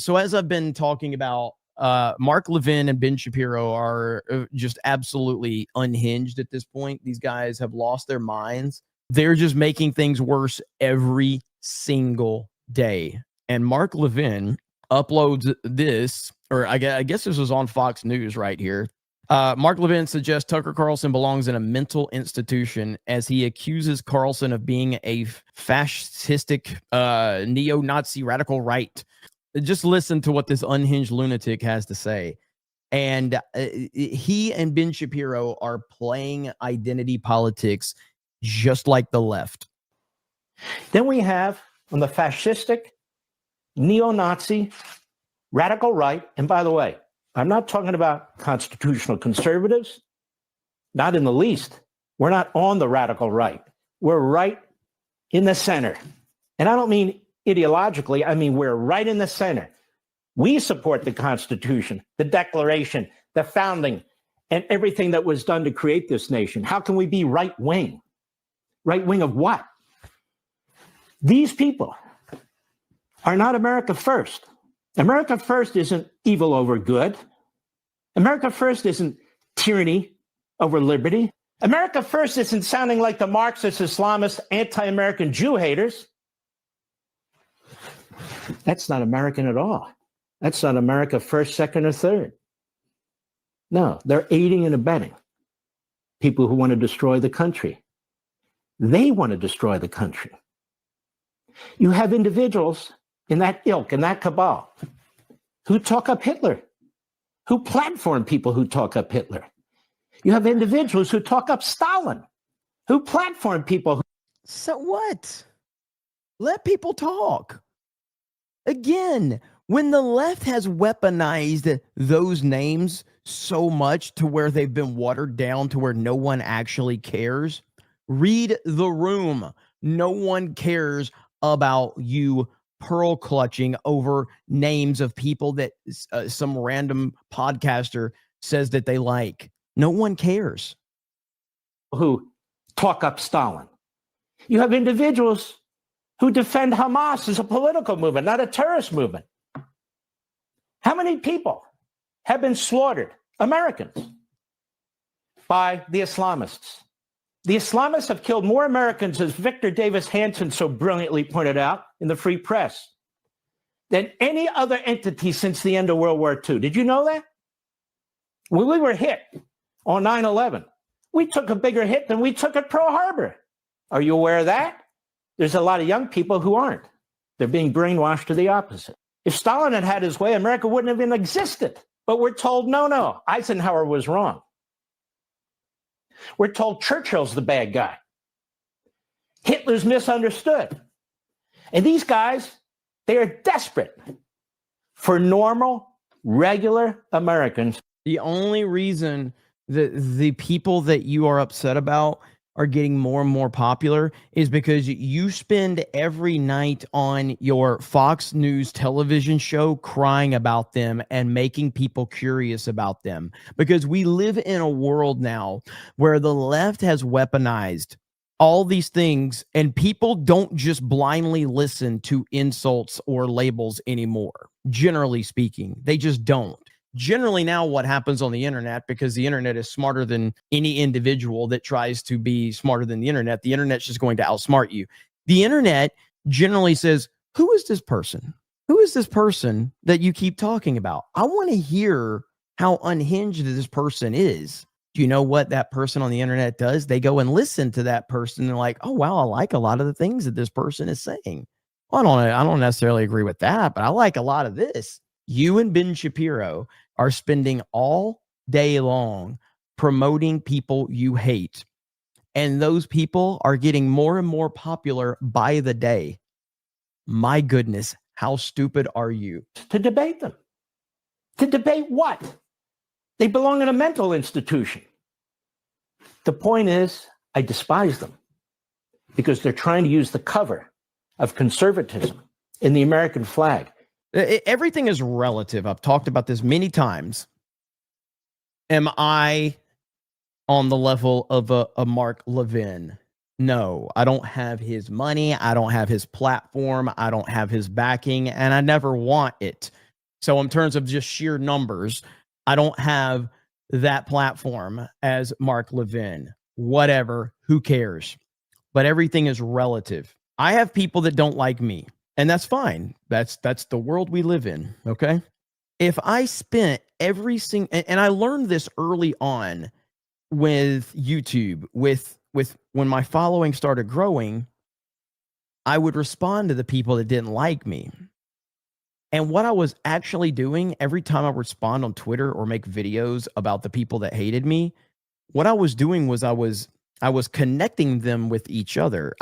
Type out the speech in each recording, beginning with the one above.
So as I've been talking about, Mark Levin and Ben Shapiro are just absolutely unhinged at this point. These guys have lost their minds. They're just making things worse every single day. And Mark Levin uploads this, or I guess this was on Fox News right here. Mark Levin suggests Tucker Carlson belongs in a mental institution as he accuses Carlson of being a fascistic, neo-Nazi radical right. Just listen to what this unhinged lunatic has to say. And he and Ben Shapiro are playing identity politics just like the left. Then we have on the fascistic, neo-Nazi, radical right. And by the way, I'm not talking about constitutional conservatives, not in the least. We're not on the radical right. We're right in the center. And I don't mean ideologically, I mean we're right in the center. We support the Constitution, the Declaration, the founding, and everything that was done to create this nation. How can we be right wing? Right wing of what? These people are not America first. America first isn't evil over good. America first isn't tyranny over liberty. America first isn't sounding like the Marxist, Islamist, anti-American Jew haters. That's not American at all. That's not America first, second, or third. No, they're aiding and abetting people who want to destroy the country. They want to destroy the country. You have individuals in that ilk, in that cabal, who talk up Hitler, who platform people who talk up Hitler. You have individuals who talk up Stalin, who platform people. So what? Let people talk. Again, when the left has weaponized those names so much to where they've been watered down to where no one actually cares, read the room. No one cares about you pearl clutching over names of people that some random podcaster says that they like. No one cares. Who talk up Stalin. You have individuals who defend Hamas as a political movement, not a terrorist movement. How many people have been slaughtered, Americans, by the Islamists? The Islamists have killed more Americans, as Victor Davis Hanson so brilliantly pointed out in the Free Press, than any other entity since the end of World War II. Did you know that? When we were hit on 9/11, we took a bigger hit than we took at Pearl Harbor. Are you aware of that? There's a lot of young people who aren't. They're being brainwashed to the opposite. If Stalin had had his way, America wouldn't have even existed. But we're told, no, Eisenhower was wrong. We're told Churchill's the bad guy. Hitler's misunderstood. And these guys, they are desperate for normal, regular Americans. The only reason that the people that you are upset about are getting more and more popular is because you spend every night on your Fox News television show crying about them and making people curious about them. Because we live in a world now where the left has weaponized all these things, and people don't just blindly listen to insults or labels anymore. Generally speaking, they just don't. Generally now what happens on the internet, because the internet is smarter than any individual that tries to be smarter than the internet's just going to outsmart you. The internet generally says, who is this person? Who is this person that you keep talking about? I want to hear how unhinged this person is. Do you know what that person on the internet does? They go and listen to that person and like, oh, wow, I like a lot of the things that this person is saying. Well, I don't necessarily agree with that, but I like a lot of this. You and Ben Shapiro are spending all day long promoting people you hate. And those people are getting more and more popular by the day. My goodness, how stupid are you? To debate them. To debate what? They belong in a mental institution. The point is, I despise them because they're trying to use the cover of conservatism in the American flag. Everything is relative. I've talked about this many times. Am I on the level of a Mark Levin? No, I don't have his money. I don't have his platform. I don't have his backing, and I never want it. So in terms of just sheer numbers, I don't have that platform as Mark Levin. Whatever, who cares? But everything is relative. I have people that don't like me, and that's fine. That's the world we live in, okay? If I spent every single, and I learned this early on with YouTube, with when my following started growing, I would respond to the people that didn't like me. And what I was actually doing every time I would respond on Twitter or make videos about the people that hated me, what I was doing was I was connecting them with each other.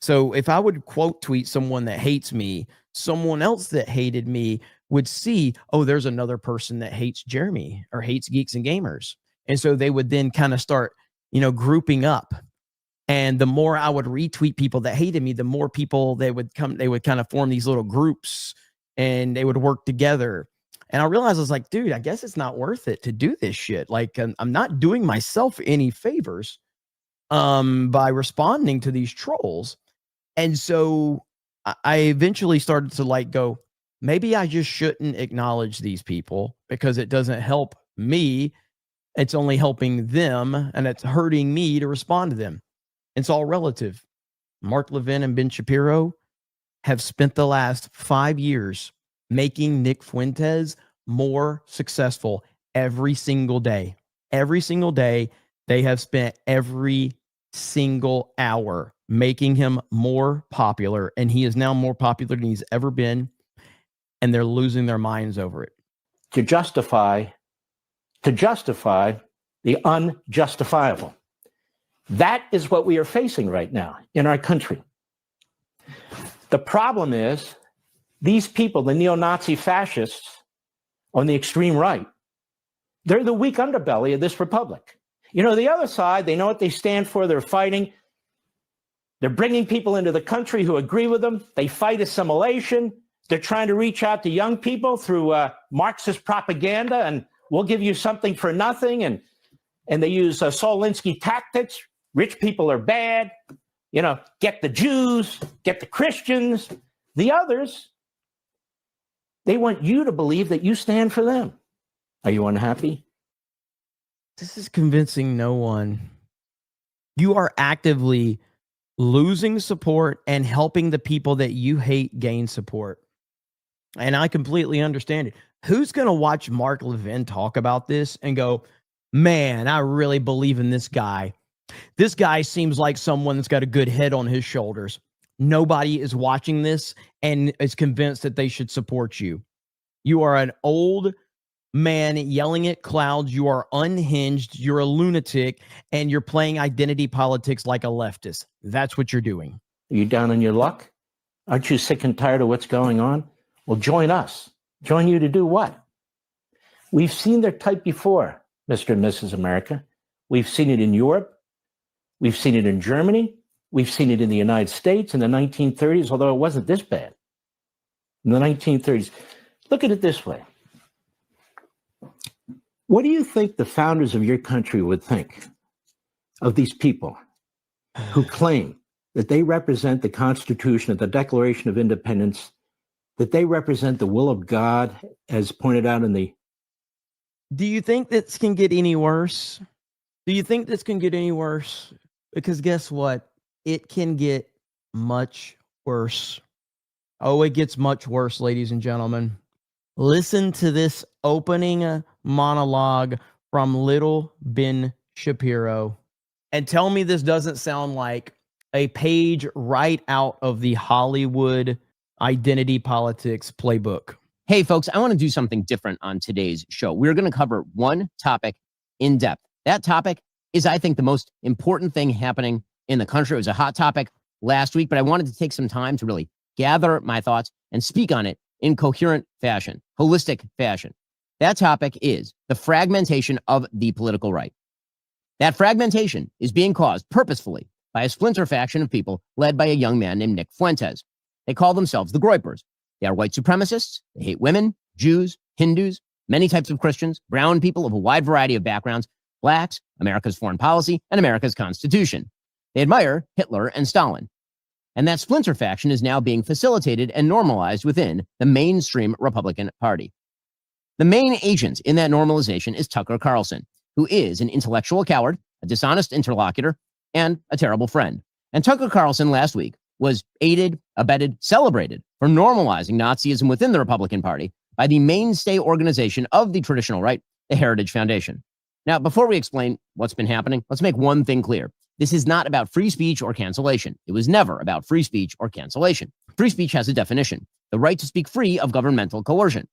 So if I would quote tweet someone that hates me, someone else that hated me would see, oh, there's another person that hates Jeremy or hates Geeks and Gamers. And so they would then kind of start, grouping up. And the more I would retweet people that hated me, the more people they would kind of form these little groups and they would work together. And I realized I was like, dude, I guess it's not worth it to do this shit. Like, I'm not doing myself any favors by responding to these trolls. And so I eventually started to go, maybe I just shouldn't acknowledge these people because it doesn't help me. It's only helping them, and it's hurting me to respond to them. It's all relative. Mark Levin and Ben Shapiro have spent the last 5 years making Nick Fuentes more successful every single day. Every single day, they have spent every single hour making him more popular, and he is now more popular than he's ever been, and they're losing their minds over it. To justify the unjustifiable. That is what we are facing right now in our country. The problem is these people, the neo-Nazi fascists on the extreme right, they're the weak underbelly of this republic. The other side, they know what they stand for. They're fighting. They're bringing people into the country who agree with them. They fight assimilation. They're trying to reach out to young people through Marxist propaganda, and we'll give you something for nothing. And they use Saul Alinsky tactics. Rich people are bad. Get the Jews, get the Christians. The others, they want you to believe that you stand for them. Are you unhappy? This is convincing no one. You are actively losing support and helping the people that you hate gain support. And I completely understand it. Who's going to watch Mark Levin talk about this and go, man, I really believe in this guy. This guy seems like someone that's got a good head on his shoulders. Nobody is watching this and is convinced that they should support you. You are an old man yelling at clouds. You are unhinged. You're a lunatic, and you're playing identity politics like a leftist. That's what you're doing. Are you down on your luck? Aren't you sick and tired of what's going on? Well, join us. Join you to do what? We've seen their type before, Mr. and Mrs. America. We've seen it in Europe. We've seen it in Germany. We've seen it in the United States in the 1930s, although it wasn't this bad. In the 1930s. Look at it this way. What do you think the founders of your country would think of these people who claim that they represent the Constitution of the Declaration of Independence, that they represent the will of God, as pointed out in the... Do you think this can get any worse? Do you think this can get any worse? Because guess what? It can get much worse. Oh, it gets much worse, ladies and gentlemen. Listen to this opening monologue from little Ben Shapiro and tell me this doesn't sound like a page right out of the Hollywood identity politics playbook. Hey, folks, I want to do something different on today's show. We're going to cover one topic in depth. That topic is, I think, the most important thing happening in the country. It was a hot topic last week, but I wanted to take some time to really gather my thoughts and speak on it in coherent fashion, holistic fashion. That topic is the fragmentation of the political right. That fragmentation is being caused purposefully by a splinter faction of people led by a young man named Nick Fuentes. They call themselves the Groypers. They are white supremacists. They hate women, Jews, Hindus, many types of Christians, brown people of a wide variety of backgrounds, blacks, America's foreign policy, and America's Constitution. They admire Hitler and Stalin. And that splinter faction is now being facilitated and normalized within the mainstream Republican Party. The main agent in that normalization is Tucker Carlson, who is an intellectual coward, a dishonest interlocutor, and a terrible friend. And Tucker Carlson last week was aided, abetted, celebrated for normalizing Nazism within the Republican Party by the mainstay organization of the traditional right, the Heritage Foundation. Now, before we explain what's been happening, let's make one thing clear. This is not about free speech or cancellation. It was never about free speech or cancellation. Free speech has a definition, the right to speak free of governmental coercion.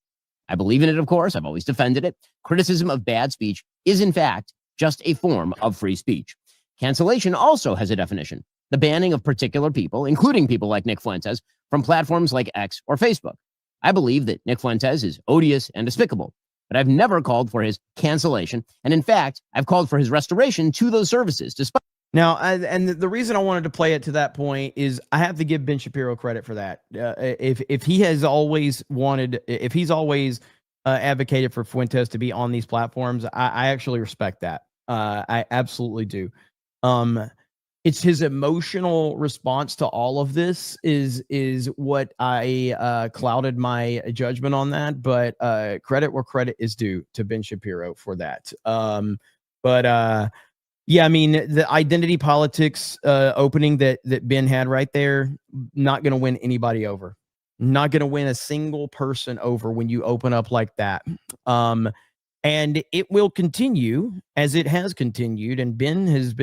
I believe in it, of course. I've always defended it. Criticism of bad speech is, in fact, just a form of free speech. Cancellation also has a definition, the banning of particular people, including people like Nick Fuentes, from platforms like X or Facebook. I believe that Nick Fuentes is odious and despicable, but I've never called for his cancellation. And in fact, I've called for his restoration to those services, despite. Now, and the reason I wanted to play it to that point is I have to give Ben Shapiro credit for that. If he has always wanted, if he's always advocated for Fuentes to be on these platforms, I actually respect that. I absolutely do. It's his emotional response to all of this is what I clouded my judgment on that. But credit where credit is due to Ben Shapiro for that. Yeah, I mean, the identity politics opening that Ben had right there, not going to win anybody over. Not going to win a single person over when you open up like that. And it will continue as it has continued. And Ben's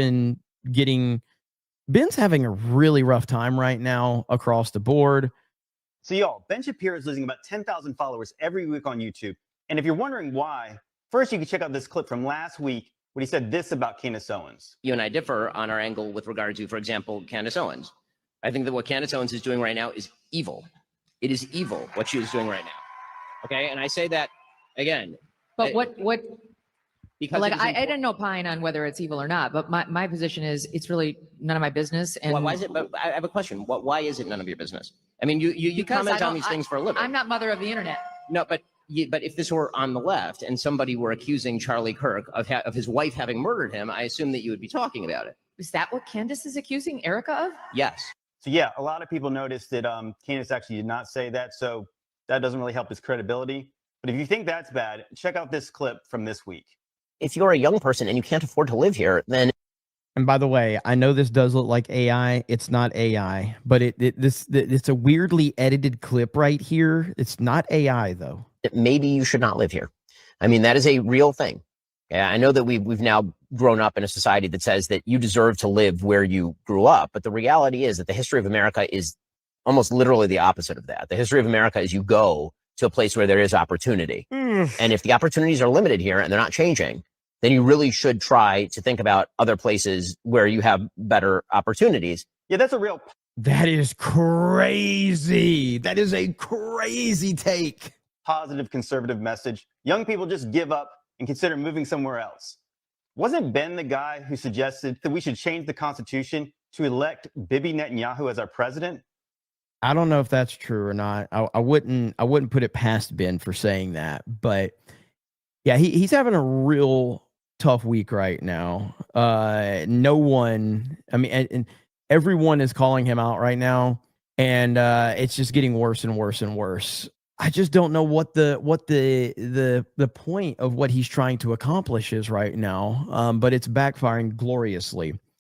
having a really rough time right now across the board. So y'all, Ben Shapiro is losing about 10,000 followers every week on YouTube. And if you're wondering why, first you can check out this clip from last week when he said this about Candace Owens. You and I differ on our angle with regard to, for example, Candace Owens. I think that what Candace Owens is doing right now is evil. It is evil what she is doing right now. Okay, and I say that again. But what? Because like I didn't opine on whether it's evil or not. But my position is it's really none of my business. And why is it? But I have a question. Why is it none of your business? I mean, you comment on these things for a living. I'm not mother of the internet. No, but if this were on the left and somebody were accusing Charlie Kirk of his wife having murdered him, I assume that you would be talking about it. Is that what Candace is accusing Erica of? Yes. So yeah, a lot of people noticed that Candace actually did not say that, so that doesn't really help his credibility. But if you think that's bad, check out this clip from this week. If you're a young person and you can't afford to live here, then. And by the way, I know this does look like AI. It's not AI, but it's a weirdly edited clip right here. It's not AI though. Maybe you should not live here. I mean, that is a real thing. Yeah, I know that we've now grown up in a society that says that you deserve to live where you grew up. But the reality is that the history of America is almost literally the opposite of that. The history of America is you go to a place where there is opportunity. And if the opportunities are limited here and they're not changing, then you really should try to think about other places where you have better opportunities. Yeah, that's a real. That is crazy. That is a crazy take. Positive conservative message. Young people just give up and consider moving somewhere else. Wasn't Ben the guy who suggested that we should change the Constitution to elect Bibi Netanyahu as our president? I don't know if that's true or not. I wouldn't put it past Ben for saying that, but yeah, he's having a real tough week right now. No one, I mean, and everyone is calling him out right now, and it's just getting worse and worse and worse. I just don't know what the point of what he's trying to accomplish is right now. But it's backfiring gloriously.